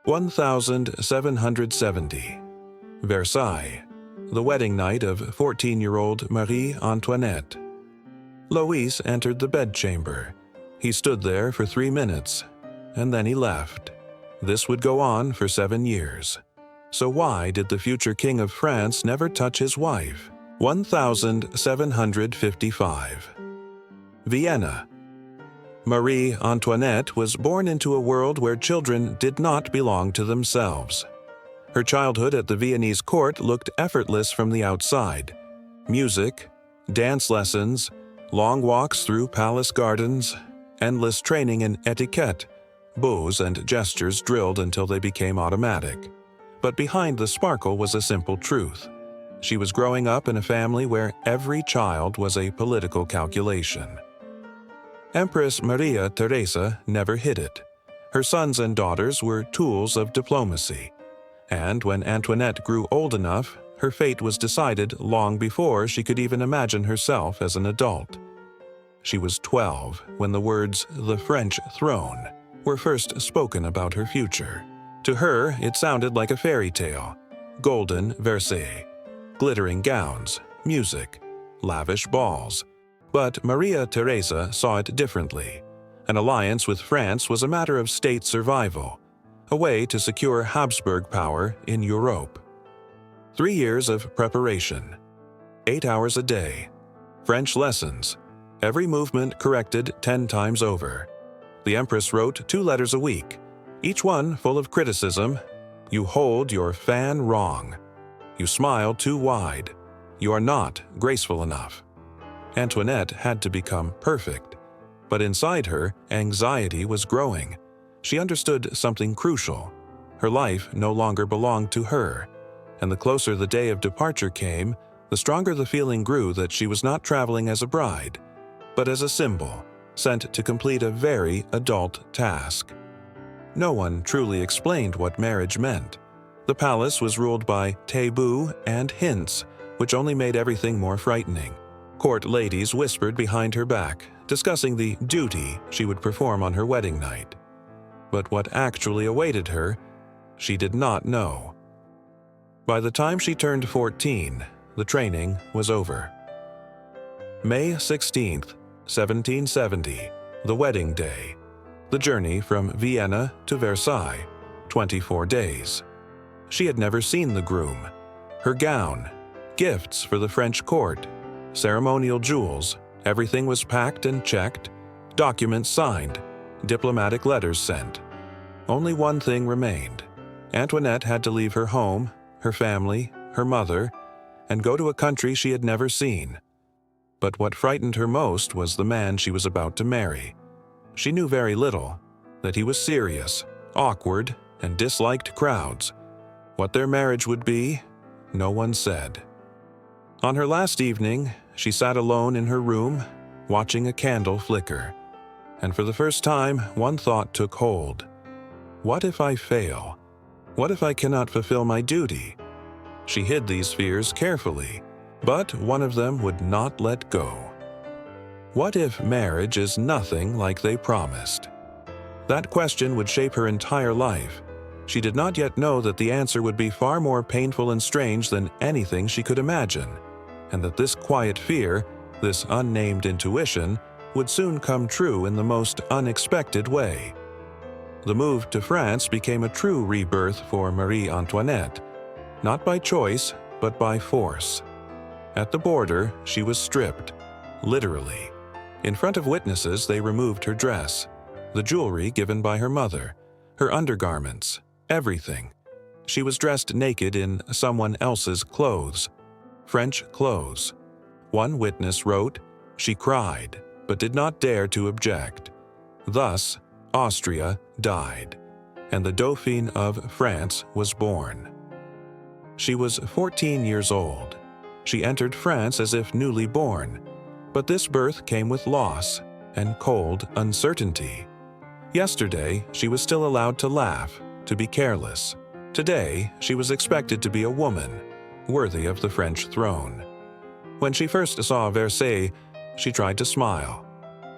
1770. Versailles, the wedding night of 14-year-old Marie Antoinette. Louis entered the bedchamber. He stood there for 3 minutes, and then he left. This would go on for 7 years. So why did the future King of France never touch his wife? 1755. Vienna. Marie Antoinette was born into a world where children did not belong to themselves. Her childhood at the Viennese court looked effortless from the outside. Music, dance lessons, long walks through palace gardens, endless training in etiquette, bows and gestures drilled until they became automatic. But behind the sparkle was a simple truth. She was growing up in a family where every child was a political calculation. Empress Maria Theresa never hid it. Her sons and daughters were tools of diplomacy. And when Antoinette grew old enough, her fate was decided long before she could even imagine herself as an adult. She was 12 when the words "the French throne" were first spoken about her future. To her, it sounded like a fairy tale. Golden Versailles, glittering gowns, music, lavish balls. But Maria Theresa saw it differently. An alliance with France was a matter of state survival, a way to secure Habsburg power in Europe. 3 years of preparation, 8 hours a day, French lessons, every movement corrected 10 times over. The Empress wrote 2 letters a week, each one full of criticism. You hold your fan wrong. You smile too wide. You are not graceful enough. Antoinette had to become perfect, but inside her, anxiety was growing. She understood something crucial. Her life no longer belonged to her, and the closer the day of departure came, the stronger the feeling grew that she was not traveling as a bride, but as a symbol, sent to complete a very adult task. No one truly explained what marriage meant. The palace was ruled by taboo and hints, which only made everything more frightening. Court ladies whispered behind her back, discussing the duty she would perform on her wedding night. But what actually awaited her, she did not know. By the time she turned 14, the training was over. May 16th, 1770, the wedding day. The journey from Vienna to Versailles, 24 days. She had never seen the groom. Her gown, gifts for the French court, ceremonial jewels, everything was packed and checked, documents signed, diplomatic letters sent. Only one thing remained. Antoinette had to leave her home, her family, her mother, and go to a country she had never seen. But what frightened her most was the man she was about to marry. She knew very little, that he was serious, awkward, and disliked crowds. What their marriage would be, no one said. On her last evening, she sat alone in her room, watching a candle flicker. And for the first time, one thought took hold. What if I fail? What if I cannot fulfill my duty? She hid these fears carefully, but one of them would not let go. What if marriage is nothing like they promised? That question would shape her entire life. She did not yet know that the answer would be far more painful and strange than anything she could imagine, and that this quiet fear, this unnamed intuition, would soon come true in the most unexpected way. The move to France became a true rebirth for Marie Antoinette, not by choice, but by force. At the border, she was stripped, literally. In front of witnesses, they removed her dress, the jewelry given by her mother, her undergarments, everything. She was dressed naked in someone else's clothes, French clothes. One witness wrote, "She cried, but did not dare to object." Thus, Austria died, and the Dauphin of France was born. She was 14 years old. She entered France as if newly born, but this birth came with loss and cold uncertainty. Yesterday, she was still allowed to laugh, to be careless. Today, she was expected to be a woman, worthy of the French throne. When she first saw Versailles, she tried to smile,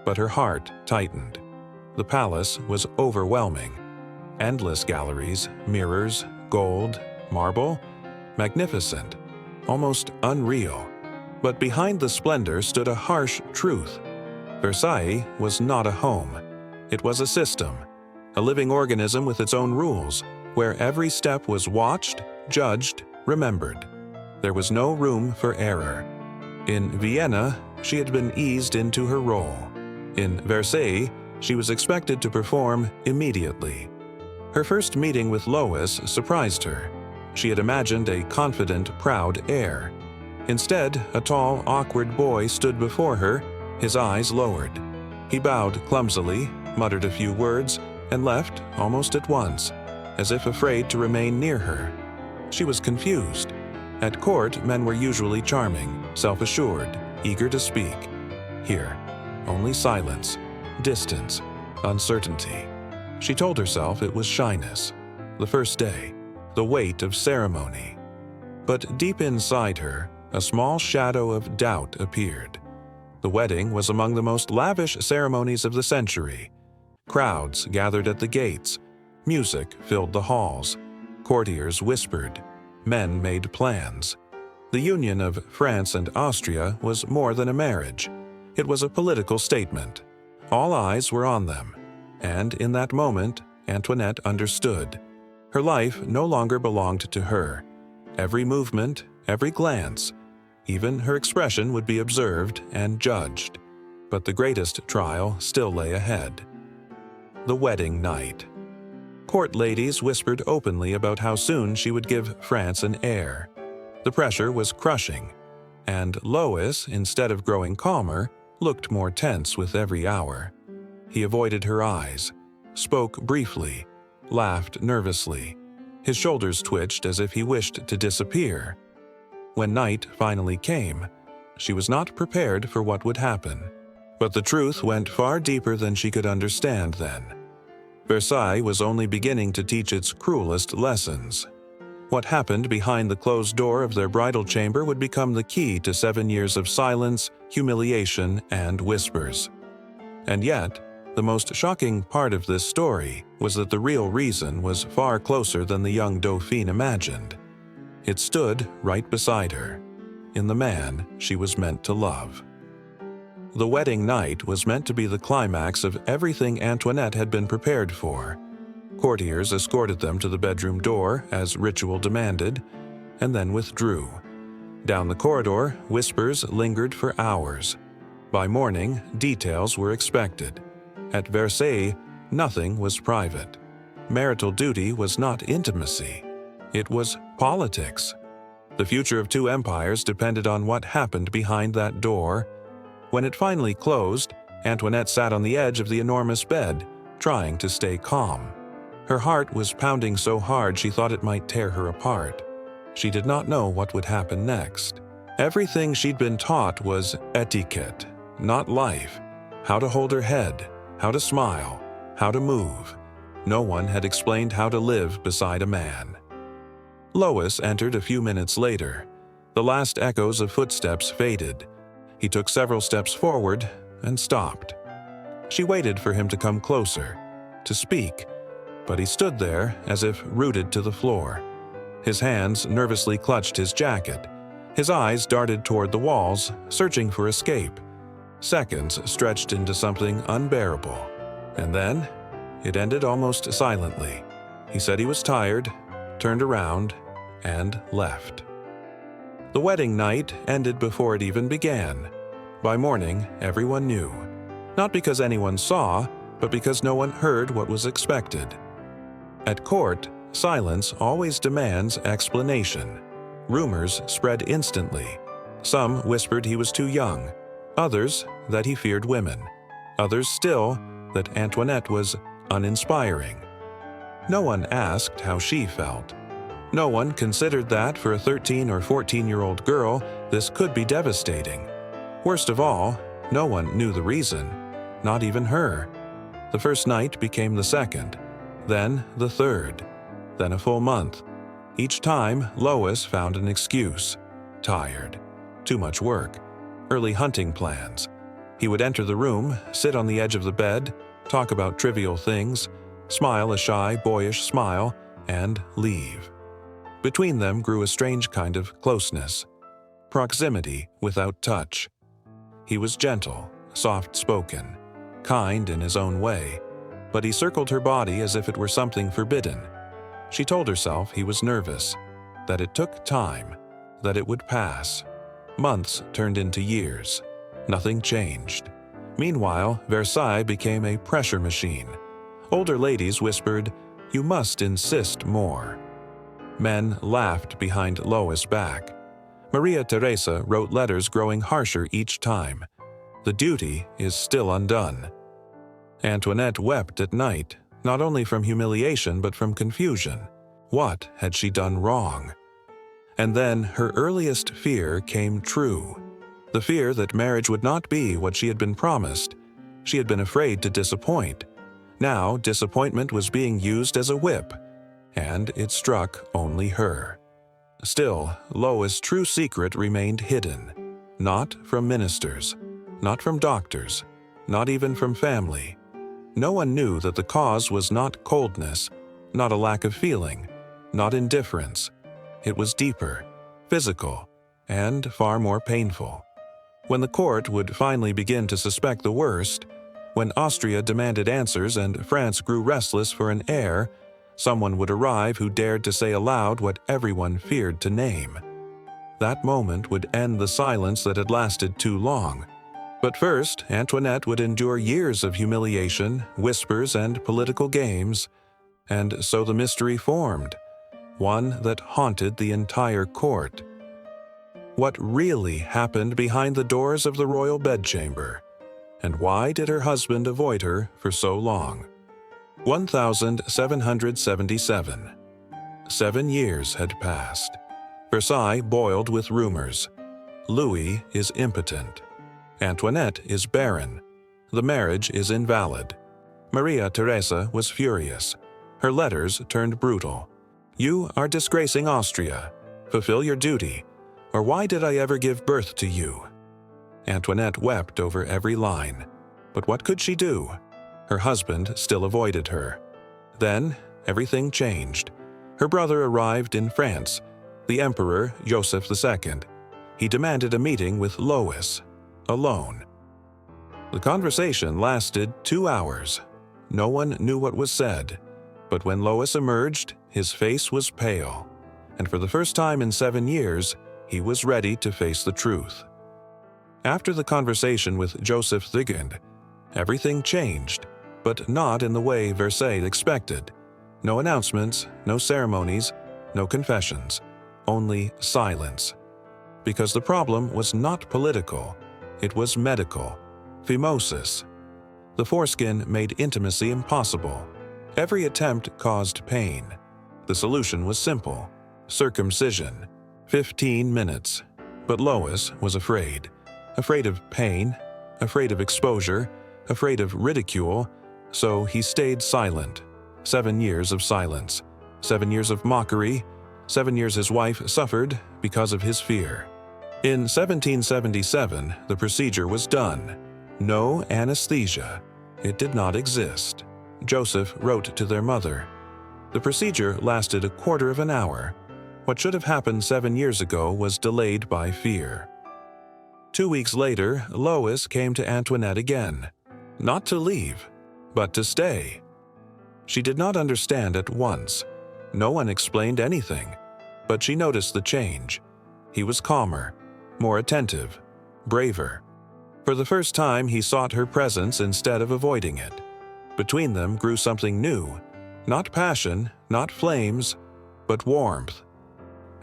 but her heart tightened. The palace was overwhelming. Endless galleries, mirrors, gold, marble, magnificent, almost unreal. But behind the splendor stood a harsh truth. Versailles was not a home. It was a system, a living organism with its own rules, where every step was watched, judged, remembered. There was no room for error. In Vienna, she had been eased into her role. In Versailles, she was expected to perform immediately. Her first meeting with Lois surprised her. She had imagined a confident, proud heir. Instead, a tall, awkward boy stood before her, his eyes lowered. He bowed clumsily, muttered a few words, and left almost at once, as if afraid to remain near her. She was confused. At court, men were usually charming, self-assured, eager to speak. Here, only silence, distance, uncertainty. She told herself it was shyness. The first day, the weight of ceremony. But deep inside her, a small shadow of doubt appeared. The wedding was among the most lavish ceremonies of the century. Crowds gathered at the gates. Music filled the halls. Courtiers whispered. Men made plans. The union of France and Austria was more than a marriage. It was a political statement. All eyes were on them. And in that moment, Antoinette understood. Her life no longer belonged to her. Every movement, every glance, even her expression would be observed and judged. But the greatest trial still lay ahead. The wedding night. Court ladies whispered openly about how soon she would give France an heir. The pressure was crushing, and Lois, instead of growing calmer, looked more tense with every hour. He avoided her eyes, spoke briefly, laughed nervously. His shoulders twitched as if he wished to disappear. When night finally came, she was not prepared for what would happen. But the truth went far deeper than she could understand then. Versailles was only beginning to teach its cruelest lessons. What happened behind the closed door of their bridal chamber would become the key to 7 years of silence, humiliation, and whispers. And yet, the most shocking part of this story was that the real reason was far closer than the young Dauphine imagined. It stood right beside her, in the man she was meant to love. The wedding night was meant to be the climax of everything Antoinette had been prepared for. Courtiers escorted them to the bedroom door, as ritual demanded, and then withdrew. Down the corridor, whispers lingered for hours. By morning, details were expected. At Versailles, nothing was private. Marital duty was not intimacy. It was politics. The future of two empires depended on what happened behind that door. When it finally closed, Antoinette sat on the edge of the enormous bed, trying to stay calm. Her heart was pounding so hard she thought it might tear her apart. She did not know what would happen next. Everything she'd been taught was etiquette, not life. How to hold her head, how to smile, how to move. No one had explained how to live beside a man. Lois entered a few minutes later. The last echoes of footsteps faded. He took several steps forward and stopped. She waited for him to come closer, to speak, but he stood there as if rooted to the floor. His hands nervously clutched his jacket. His eyes darted toward the walls, searching for escape. Seconds stretched into something unbearable. And then, it ended almost silently. He said he was tired, turned around, and left. The wedding night ended before it even began. By morning, everyone knew. Not because anyone saw, but because no one heard what was expected. At court, silence always demands explanation. Rumors spread instantly. Some whispered he was too young. Others that he feared women. Others still that Antoinette was uninspiring. No one asked how she felt. No one considered that for a 13 or 14-year-old girl, this could be devastating. Worst of all, no one knew the reason, not even her. The first night became the second, then the third, then a full month. Each time, Lois found an excuse. Tired. Too much work. Early hunting plans. He would enter the room, sit on the edge of the bed, talk about trivial things, smile a shy, boyish smile, and leave. Between them grew a strange kind of closeness, proximity without touch. He was gentle, soft-spoken, kind in his own way, but he circled her body as if it were something forbidden. She told herself he was nervous, that it took time, that it would pass. Months turned into years. Nothing changed. Meanwhile, Versailles became a pressure machine. Older ladies whispered, "You must insist more." Men laughed behind Lois' back. Maria Theresa wrote letters growing harsher each time. The duty is still undone. Antoinette wept at night, not only from humiliation but from confusion. What had she done wrong? And then her earliest fear came true. The fear that marriage would not be what she had been promised. She had been afraid to disappoint. Now disappointment was being used as a whip, and it struck only her. Still, Lois' true secret remained hidden. Not from ministers, not from doctors, not even from family. No one knew that the cause was not coldness, not a lack of feeling, not indifference. It was deeper, physical, and far more painful. When the court would finally begin to suspect the worst, when Austria demanded answers and France grew restless for an heir, someone would arrive who dared to say aloud what everyone feared to name. That moment would end the silence that had lasted too long. But first, Antoinette would endure years of humiliation, whispers, and political games. And so the mystery formed, one that haunted the entire court. What really happened behind the doors of the royal bedchamber? And why did her husband avoid her for so long? 1777. 7 years had passed. Versailles boiled with rumors. Louis is impotent. Antoinette is barren. The marriage is invalid. Maria Theresa was furious. Her letters turned brutal. "You are disgracing Austria. Fulfill your duty. Or why did I ever give birth to you?" Antoinette wept over every line. But what could she do? Her husband still avoided her. Then, everything changed. Her brother arrived in France, the Emperor Joseph II. He demanded a meeting with Lois, alone. The conversation lasted 2 hours. No one knew what was said, but when Lois emerged, his face was pale, and for the first time in 7 years, he was ready to face the truth. After the conversation with Joseph II, everything changed, but not in the way Versailles expected. No announcements, no ceremonies, no confessions, only silence. Because the problem was not political, it was medical, phimosis. The foreskin made intimacy impossible. Every attempt caused pain. The solution was simple: circumcision. 15 minutes. But Lois was afraid. Afraid of pain, afraid of exposure, afraid of ridicule, so he stayed silent. 7 years of silence. 7 years of mockery. 7 years his wife suffered because of his fear. In 1777, the procedure was done. No anesthesia. It did not exist. Joseph wrote to their mother. The procedure lasted a quarter of an hour. What should have happened 7 years ago was delayed by fear. 2 weeks later, Lois came to Antoinette again. Not to leave, but to stay. She did not understand at once. No one explained anything, but she noticed the change. He was calmer, more attentive, braver. For the first time, he sought her presence instead of avoiding it. Between them grew something new, not passion, not flames, but warmth.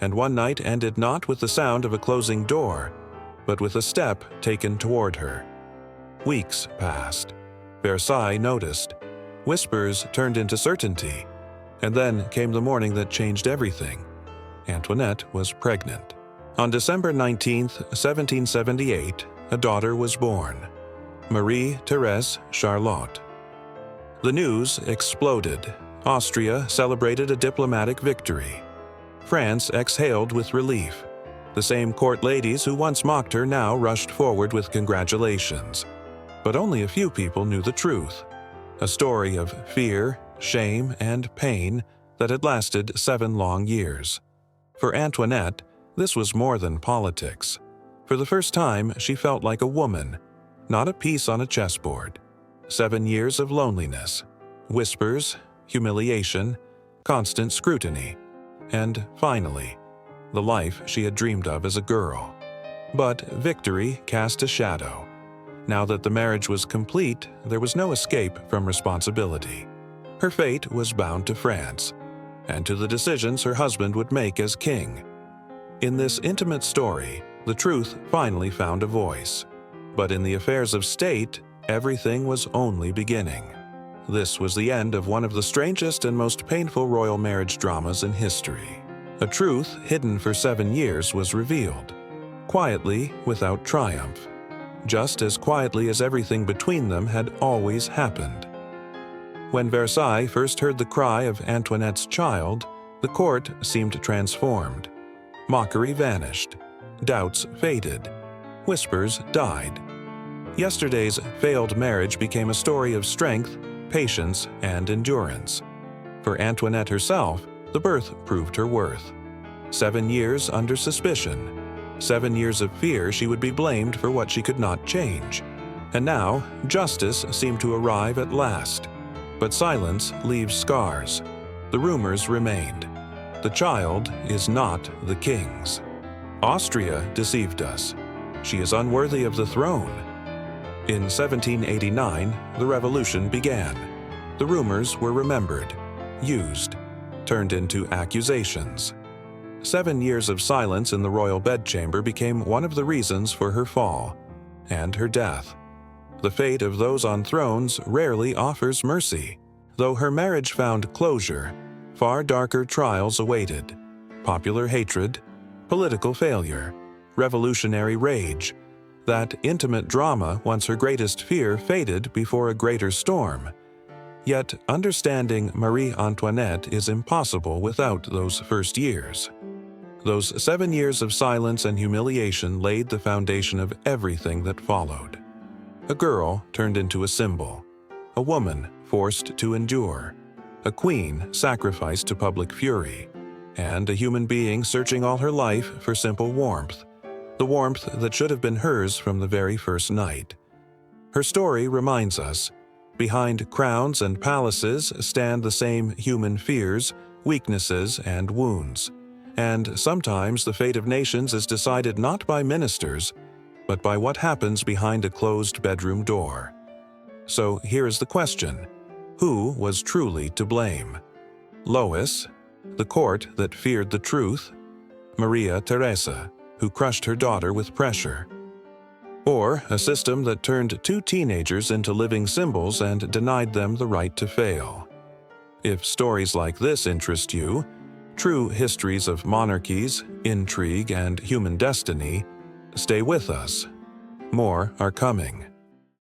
And one night ended not with the sound of a closing door, but with a step taken toward her. Weeks passed. Versailles noticed. Whispers turned into certainty. And then came the morning that changed everything. Antoinette was pregnant. On December 19, 1778, a daughter was born, Marie-Thérèse Charlotte. The news exploded. Austria celebrated a diplomatic victory. France exhaled with relief. The same court ladies who once mocked her now rushed forward with congratulations. But only a few people knew the truth. A story of fear, shame, and pain that had lasted 7 long years. For Antoinette, this was more than politics. For the first time, she felt like a woman, not a piece on a chessboard. 7 years of loneliness, whispers, humiliation, constant scrutiny, and finally, the life she had dreamed of as a girl. But victory cast a shadow. Now that the marriage was complete, there was no escape from responsibility. Her fate was bound to France, and to the decisions her husband would make as king. In this intimate story, the truth finally found a voice. But in the affairs of state, everything was only beginning. This was the end of one of the strangest and most painful royal marriage dramas in history. A truth hidden for 7 years was revealed, quietly, without triumph, just as quietly as everything between them had always happened. When Versailles first heard the cry of Antoinette's child, the court seemed transformed. Mockery vanished, doubts faded, whispers died. Yesterday's failed marriage became a story of strength, patience, and endurance. For Antoinette herself, the birth proved her worth. 7 years under suspicion, 7 years of fear she would be blamed for what she could not change. And now, justice seemed to arrive at last. But silence leaves scars. The rumors remained. The child is not the king's. Austria deceived us. She is unworthy of the throne. In 1789, the revolution began. The rumors were remembered, used, turned into accusations. 7 years of silence in the royal bedchamber became one of the reasons for her fall and her death. The fate of those on thrones rarely offers mercy. Though her marriage found closure, far darker trials awaited: popular hatred, political failure, revolutionary rage. That intimate drama, once her greatest fear, faded before a greater storm. Yet understanding Marie Antoinette is impossible without those first years. Those 7 years of silence and humiliation laid the foundation of everything that followed. A girl turned into a symbol, a woman forced to endure, a queen sacrificed to public fury, and a human being searching all her life for simple warmth, the warmth that should have been hers from the very first night. Her story reminds us, behind crowns and palaces stand the same human fears, weaknesses, and wounds. And sometimes the fate of nations is decided not by ministers, but by what happens behind a closed bedroom door. So here is the question: who was truly to blame? Lois, the court that feared the truth? Maria Theresa, who crushed her daughter with pressure? Or a system that turned 2 teenagers into living symbols and denied them the right to fail? If stories like this interest you, true histories of monarchies, intrigue, and human destiny, stay with us. More are coming.